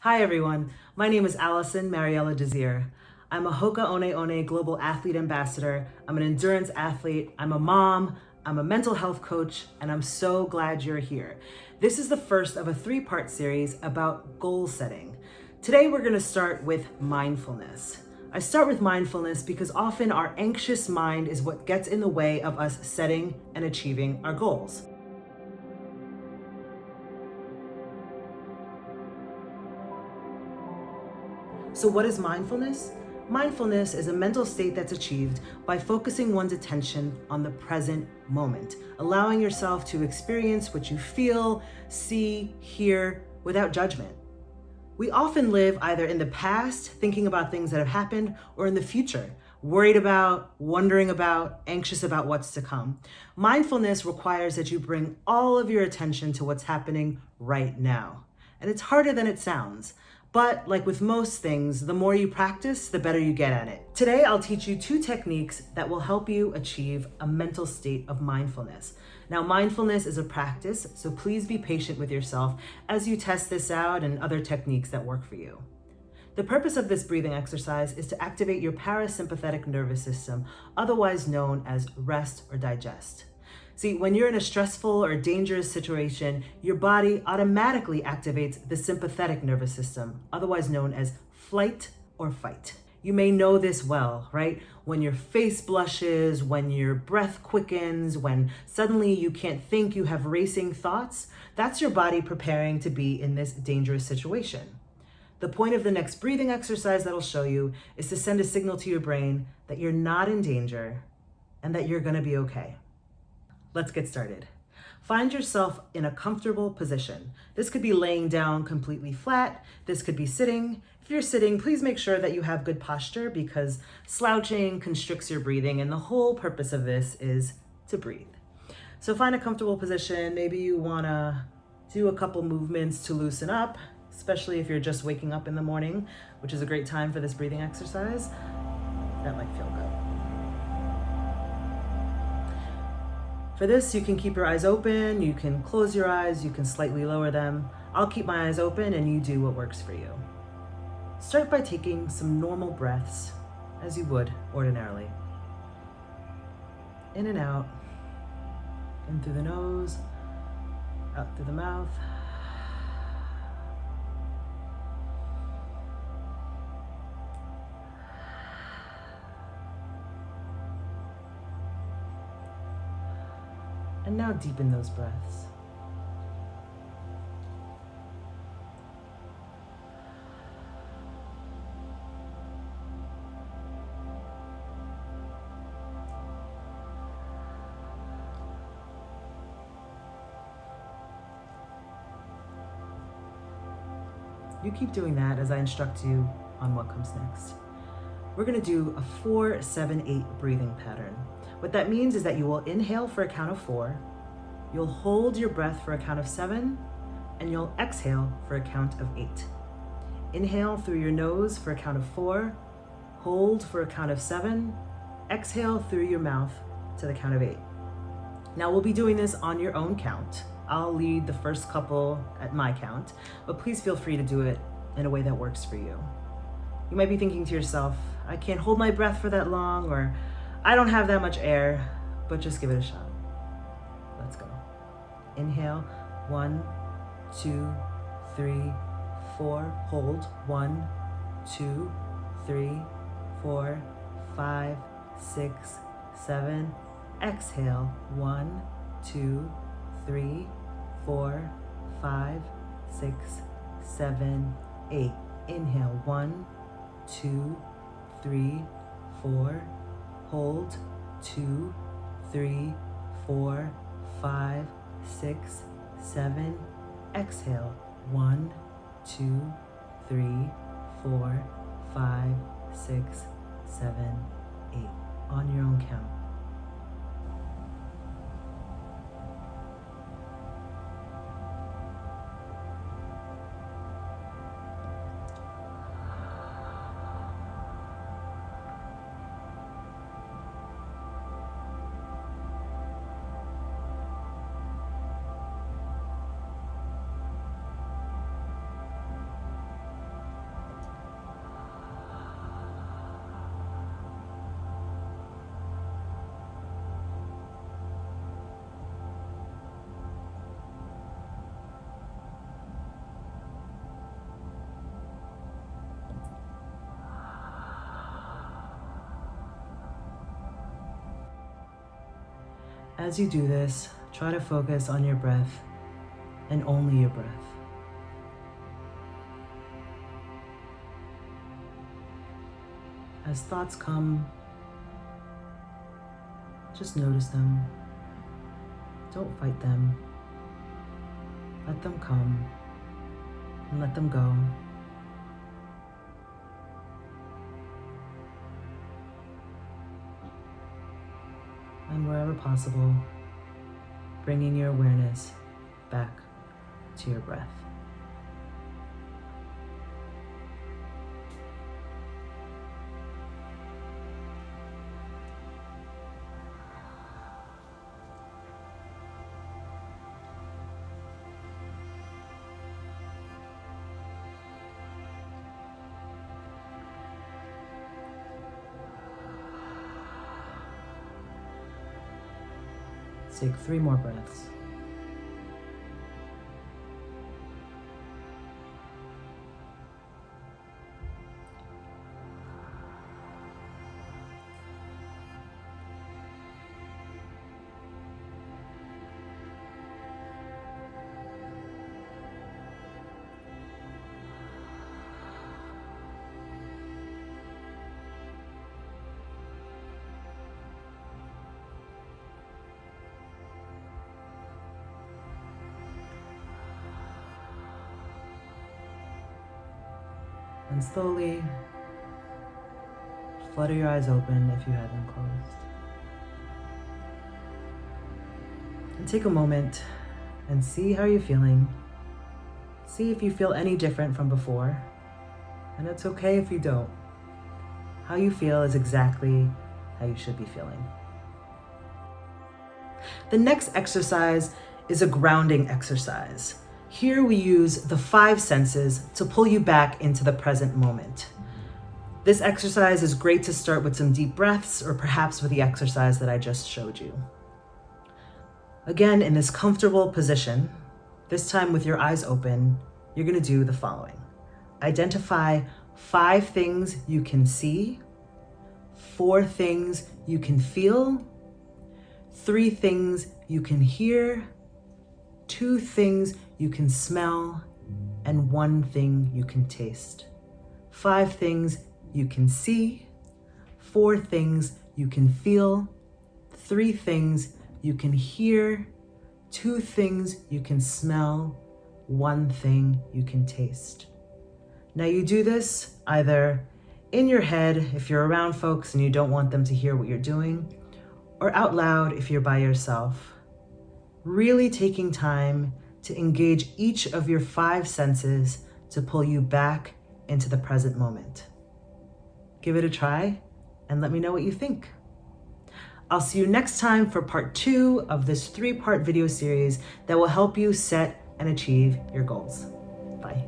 Hi everyone, my name is Alison Désir. I'm a HOKA ONE ONE Global Athlete Ambassador, I'm an endurance athlete, I'm a mom, I'm a mental health coach, and I'm so glad you're here. This is the first of a 3-part series about goal setting. Today we're going to start with mindfulness. I start with mindfulness because often our anxious mind is what gets in the way of us setting and achieving our goals. So what is mindfulness? Mindfulness is a mental state that's achieved by focusing one's attention on the present moment, allowing yourself to experience what you feel, see, hear without judgment. We often live either in the past, thinking about things that have happened, or in the future, worried about, wondering about, anxious about what's to come. Mindfulness requires that you bring all of your attention to what's happening right now. And it's harder than it sounds. But like with most things, the more you practice, the better you get at it. Today, I'll teach you 2 techniques that will help you achieve a mental state of mindfulness. Now, mindfulness is a practice, so please be patient with yourself as you test this out and other techniques that work for you. The purpose of this breathing exercise is to activate your parasympathetic nervous system, otherwise known as rest or digest. See, when you're in a stressful or dangerous situation, your body automatically activates the sympathetic nervous system, otherwise known as flight or fight. You may know this well, right? When your face blushes, when your breath quickens, when suddenly you can't think, you have racing thoughts, that's your body preparing to be in this dangerous situation. The point of the next breathing exercise that I'll show you is to send a signal to your brain that you're not in danger and that you're gonna be okay. Let's get started. Find yourself in a comfortable position. This could be laying down completely flat. This could be sitting. If you're sitting, please make sure that you have good posture because slouching constricts your breathing, and the whole purpose of this is to breathe. So find a comfortable position. Maybe you wanna do a couple movements to loosen up, especially if you're just waking up in the morning, which is a great time for this breathing exercise. That might feel good. For this, you can keep your eyes open, you can close your eyes, you can slightly lower them. I'll keep my eyes open and you do what works for you. Start by taking some normal breaths, as you would ordinarily. In and out, in through the nose, out through the mouth. And now deepen those breaths. You keep doing that as I instruct you on what comes next. We're gonna do a 4-7-8 breathing pattern. What that means is that you will inhale for a count of 4, you'll hold your breath for a count of 7, and you'll exhale for a count of 8. Inhale through your nose for a count of 4, hold for a count of 7, exhale through your mouth to the count of 8. Now we'll be doing this on your own count. I'll lead the first couple at my count, but please feel free to do it in a way that works for you. You might be thinking to yourself, I can't hold my breath for that long, or I don't have that much air, but just give it a shot. Let's go. Inhale, 1, 2, 3, 4. Hold, 1, 2, 3, 4, 5, 6, 7. Exhale, 1, 2, 3, 4, 5, 6, 7, 8. Inhale, 1, 2, 3, 4. Hold, 2, 3, 4, 5, 6, 7. Exhale, 1, 2, 3, 4, 5, 6, 7, 8. On your own count. As you do this, try to focus on your breath and only your breath. As thoughts come, just notice them. Don't fight them. Let them come and let them go. And wherever possible, bringing your awareness back to your breath. Take 3 more breaths. And slowly flutter your eyes open if you have them closed. And take a moment and see how you're feeling. See if you feel any different from before. And it's okay if you don't. How you feel is exactly how you should be feeling. The next exercise is a grounding exercise. Here we use the 5 senses to pull you back into the present moment. This exercise is great to start with some deep breaths or perhaps with the exercise that I just showed you. Again, in this comfortable position, this time with your eyes open, you're going to do the following. Identify 5 things you can see, 4 things you can feel, 3 things you can hear, 2 things you can smell, and 1 thing you can taste. 5 things you can see, 4 things you can feel, 3 things you can hear, 2 things you can smell, 1 thing you can taste. Now you do this either in your head if you're around folks and you don't want them to hear what you're doing, or out loud if you're by yourself. Really taking time to engage each of your 5 senses to pull you back into the present moment. Give it a try and let me know what you think. I'll see you next time for part 2 of this 3-part video series that will help you set and achieve your goals. Bye.